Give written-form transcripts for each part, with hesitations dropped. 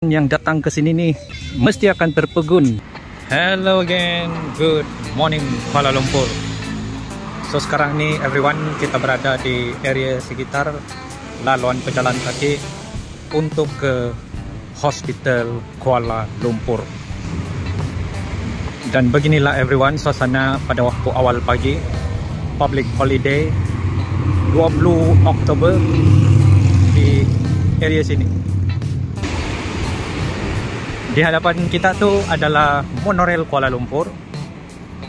yang datang ke sini nih mesti akan terpegun. Hello again, good morning Kuala Lumpur. So sekarang nih everyone, kita berada di area sekitar laluan pejalan kaki untuk ke Hospital Kuala Lumpur. Dan beginilah everyone suasana pada waktu awal pagi, public holiday 20 Oktober di area sini. Di hadapan kita tuh adalah monorail Kuala Lumpur.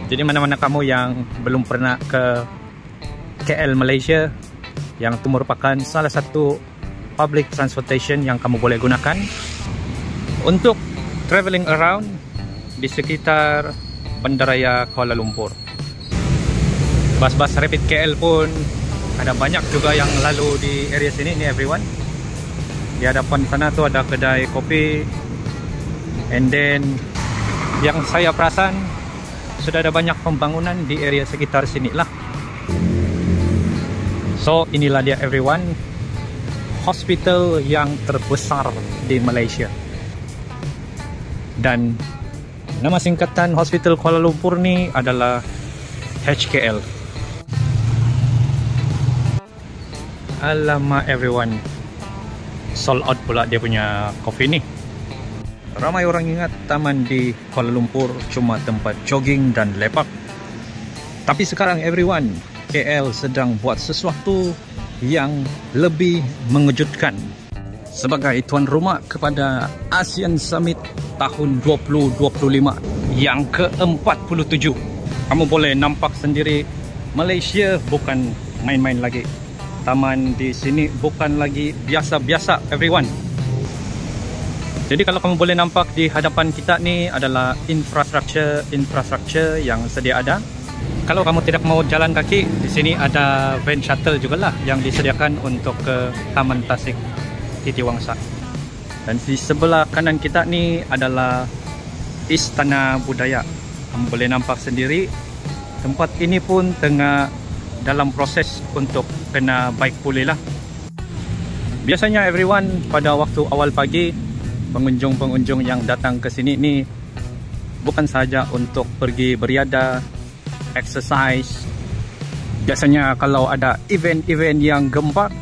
Jadi mana-mana kamu yang belum pernah ke KL Malaysia, yang itu merupakan salah satu public transportation yang kamu boleh gunakan untuk traveling around di sekitar Bandaraya Kuala Lumpur. Bas-bas Rapid KL pun ada banyak juga yang lalu di area sini nih everyone. Di hadapan sana tuh ada kedai kopi. And then yang saya perasan sudah ada banyak pembangunan di area sekitar sini lah. So inilah dia everyone, hospital yang terbesar di Malaysia. Dan nama singkatan Hospital Kuala Lumpur ni adalah HKL. Alamak everyone, sold out pula dia punya kopi ni. Ramai orang ingat taman di Kuala Lumpur cuma tempat jogging dan lepak. Tapi sekarang everyone, KL sedang buat sesuatu yang lebih mengejutkan. Sebagai tuan rumah kepada ASEAN Summit tahun 2025 yang ke-47. Kamu boleh nampak sendiri, Malaysia bukan main-main lagi. Taman di sini bukan lagi biasa-biasa everyone. Jadi kalau kamu boleh nampak di hadapan kita ni adalah infrastruktur yang sedia ada. Kalau kamu tidak mau jalan kaki, di sini ada van shuttle juga lah yang disediakan untuk ke Taman Tasik Titiwangsa. Dan di sebelah kanan kita ni adalah Istana Budaya. Kamu boleh nampak sendiri, tempat ini pun tengah dalam proses untuk kena baik pulih lah. Biasanya everyone pada waktu awal pagi, pengunjung-pengunjung yang datang ke sini ni bukan saja untuk pergi beriadah, exercise. Biasanya kalau ada event-event yang gembak,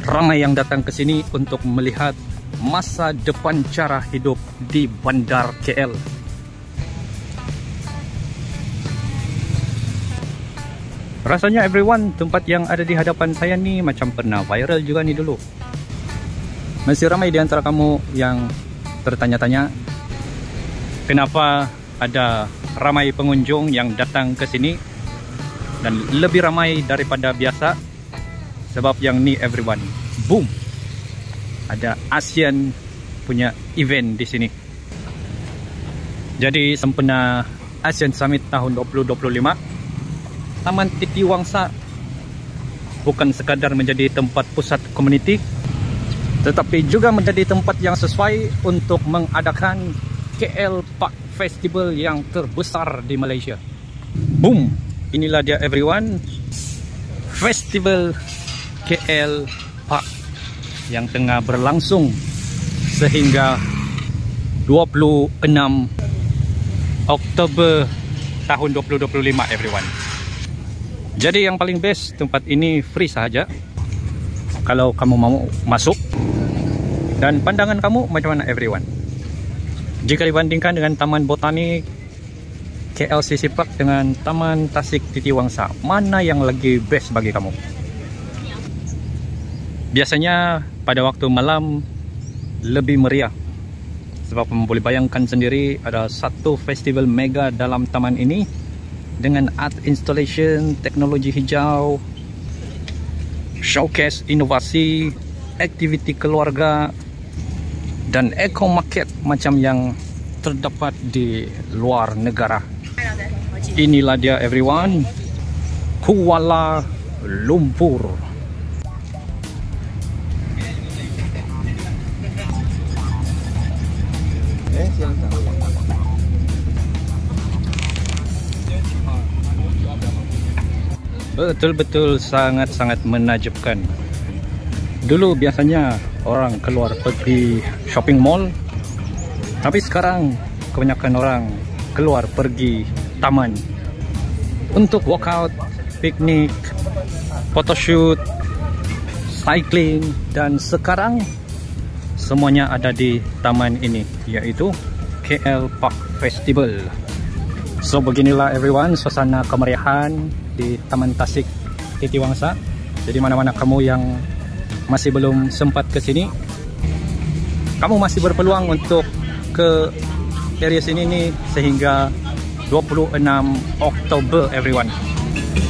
ramai yang datang ke sini untuk melihat masa depan cara hidup di Bandar KL. Rasanya everyone, tempat yang ada di hadapan saya ni macam pernah viral juga ni dulu. Masih ramai di antara kamu yang tertanya-tanya kenapa ada ramai pengunjung yang datang ke sini dan lebih ramai daripada biasa. Sebab yang ni everyone, boom, ada ASEAN punya event di sini. Jadi sempena ASEAN Summit tahun 2025, Taman Titiwangsa bukan sekadar menjadi tempat pusat komuniti, tetapi juga menjadi tempat yang sesuai untuk mengadakan KL Park Festival yang terbesar di Malaysia. Boom, inilah dia everyone, Festival KL Park yang tengah berlangsung sehingga 26 Oktober tahun 2025 everyone. Jadi yang paling best, tempat ini free sahaja kalau kamu mau masuk. Dan pandangan kamu macam mana everyone? Jika dibandingkan dengan Taman Botanik KLCC Park dengan Taman Tasik Titiwangsa, mana yang lebih best bagi kamu? Biasanya pada waktu malam lebih meriah. Sebab kamu boleh bayangkan sendiri, ada satu festival mega dalam taman ini dengan art installation, teknologi hijau, showcase inovasi, aktiviti keluarga, dan eco market macam yang terdapat di luar negara. Inilah dia everyone, Kuala Lumpur. Betul-betul sangat-sangat menakjubkan. Dulu biasanya orang keluar pergi shopping mall, tapi sekarang kebanyakan orang keluar pergi taman untuk workout, piknik, photoshoot, cycling, dan sekarang semuanya ada di taman ini, yaitu KL Park Festival. So beginilah everyone suasana kemeriahan di Taman Tasik Titiwangsa. Jadi mana-mana kamu yang masih belum sempat ke sini, kamu masih berpeluang untuk ke area sini nih sehingga 26 Oktober everyone,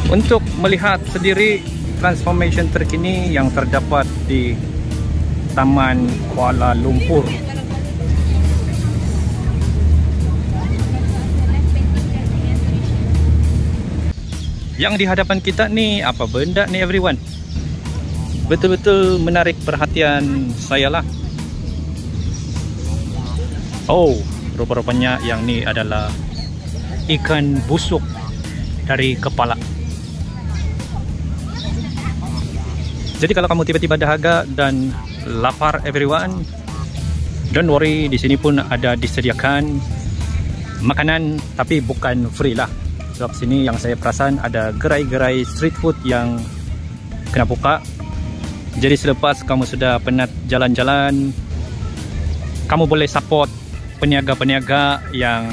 untuk melihat sendiri transformation terkini yang terdapat di Taman Kuala Lumpur. Yang di hadapan kita nih apa benda nih everyone? Betul-betul menarik perhatian saya lah. Oh, rupa-rupanya yang ni adalah ikan busuk dari kepala. Jadi kalau kamu tiba-tiba dahaga dan lapar everyone, don't worry, di sini pun ada disediakan makanan, tapi bukan free lah. Sebab sini yang saya perasan ada gerai-gerai street food yang kena buka. Jadi selepas kamu sudah penat jalan-jalan, kamu boleh support peniaga-peniaga yang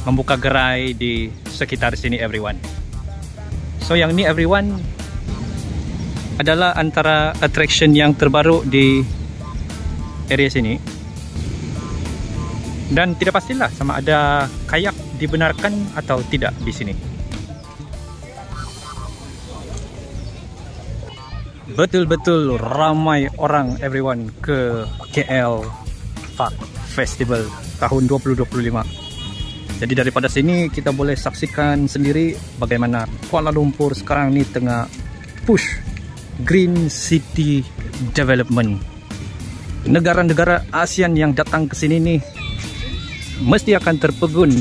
membuka gerai di sekitar sini everyone. So yang ni everyone adalah antara attraction yang terbaru di area sini. Dan tidak pastilah sama ada kayak dibenarkan atau tidak di sini. Betul-betul ramai orang everyone ke KL Park Festival tahun 2025. Jadi daripada sini kita boleh saksikan sendiri bagaimana Kuala Lumpur sekarang ni tengah push Green City Development. Negara-negara ASEAN yang datang ke sini nih mesti akan terpegun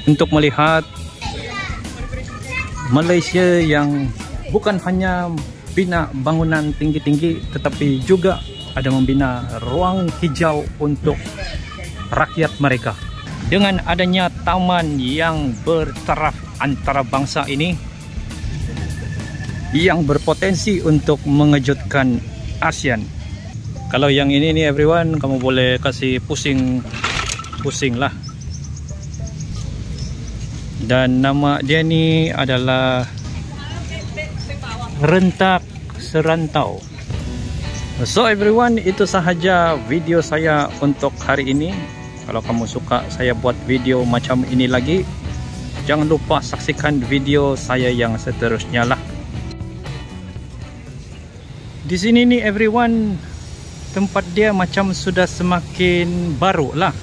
untuk melihat Malaysia yang bukan hanya bina bangunan tinggi-tinggi, tetapi juga ada membina ruang hijau untuk rakyat mereka. Dengan adanya taman yang bertaraf antarabangsa ini, yang berpotensi untuk mengejutkan ASEAN. Kalau yang ini nih everyone, kamu boleh kasih pusing lah. Dan nama dia ni adalah Rentak Serantau. So everyone, itu sahaja video saya untuk hari ini. Kalau kamu suka saya buat video macam ini lagi, jangan lupa saksikan video saya yang seterusnya lah. Di sini nih everyone, tempat dia macam sudah semakin baru lah.